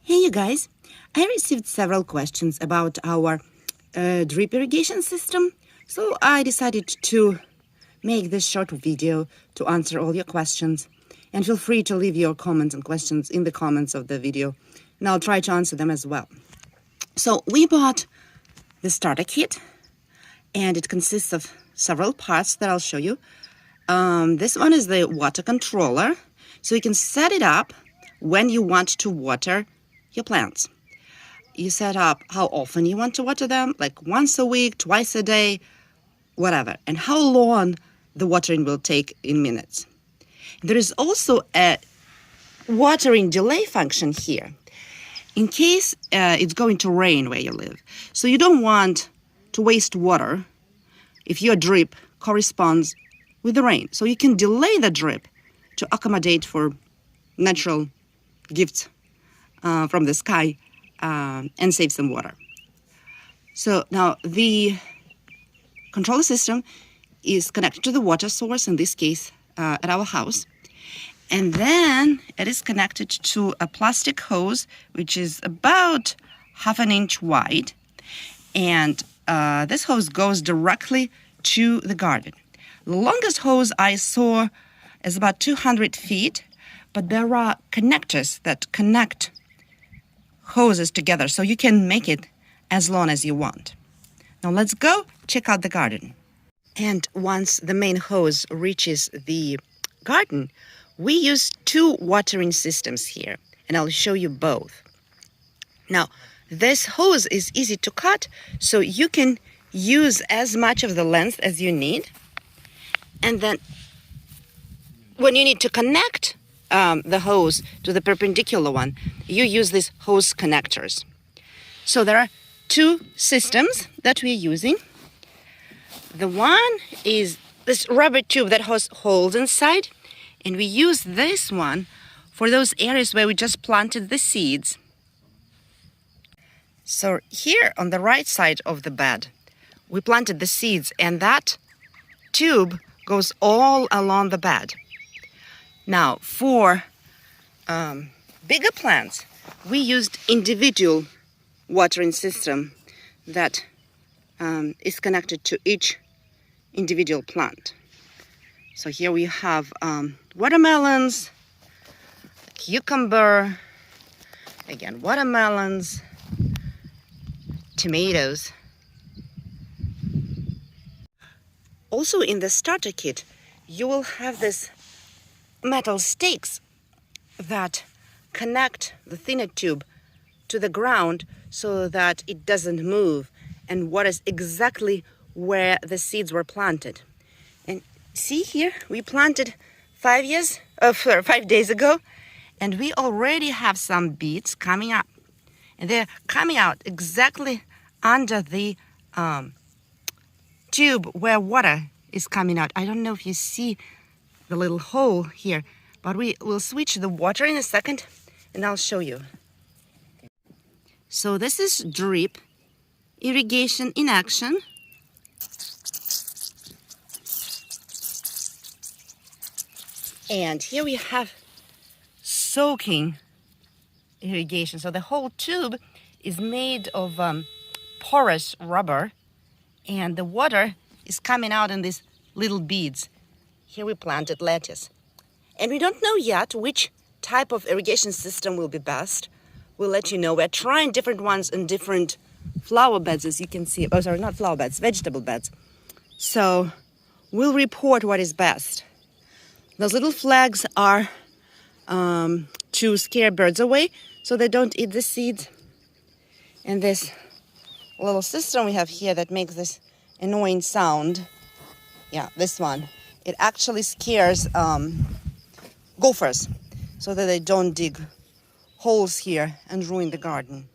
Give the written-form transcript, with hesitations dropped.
Hey you guys, I received several questions about our drip irrigation system, so I decided to make this short video to answer all your questions. And feel free to leave your comments and questions in the comments of the video, and I'll try to answer them as well. So we bought the starter kit, and it consists of several parts that I'll show you. This one is the water controller, so you can set it up when you want to water your plants. You set up how often you want to water them, like once a week, twice a day, whatever, and how long the watering will take in minutes. There is also a watering delay function here in case it's going to rain where you live. So you don't want to waste water if your drip corresponds with the rain. So you can delay the drip to accommodate for natural gifts from the sky and save some water. So now the controller system is connected to the water source, in this case at our house, and then it is connected to a plastic hose which is about 1/2 inch wide, and this hose goes directly to the garden. The longest hose I saw is about 200 feet, but there are connectors that connect hoses together, so you can make it as long as you want. Now let's go check out the garden. And once the main hose reaches the garden, we use 2 watering systems here, and I'll show you both. Now, this hose is easy to cut, so you can use as much of the length as you need. And then when you need to connect the hose to the perpendicular one, you use these hose connectors. So there are 2 systems that we're using. The one is this rubber tube that has holes inside, and we use this one for those areas where we just planted the seeds. So here on the right side of the bed, we planted the seeds, and that tube goes all along the bed. Now, for bigger plants, we used individual watering system that is connected to each individual plant. So here we have watermelons, cucumber, again watermelons, tomatoes. Also in the starter kit, you will have this metal stakes that connect the thinner tube to the ground so that it doesn't move and waters exactly where the seeds were planted. And see here, we planted 5 days ago, and we already have some beets coming up, and they're coming out exactly under the tube where water is coming out. I don't know if you see the little hole here, but we will switch the water in a second and I'll show you. So this is drip irrigation in action. And here we have soaking irrigation. So the whole tube is made of porous rubber, and the water is coming out in these little beads. Here we planted lettuce. And we don't know yet which type of irrigation system will be best. We'll let you know. We're trying different ones in different flower beds, as you can see. Oh, sorry, not flower beds, vegetable beds. So we'll report what is best. Those little flags are to scare birds away so they don't eat the seeds. And this little system we have here that makes this annoying sound, yeah, this one, it actually scares gophers so that they don't dig holes here and ruin the garden.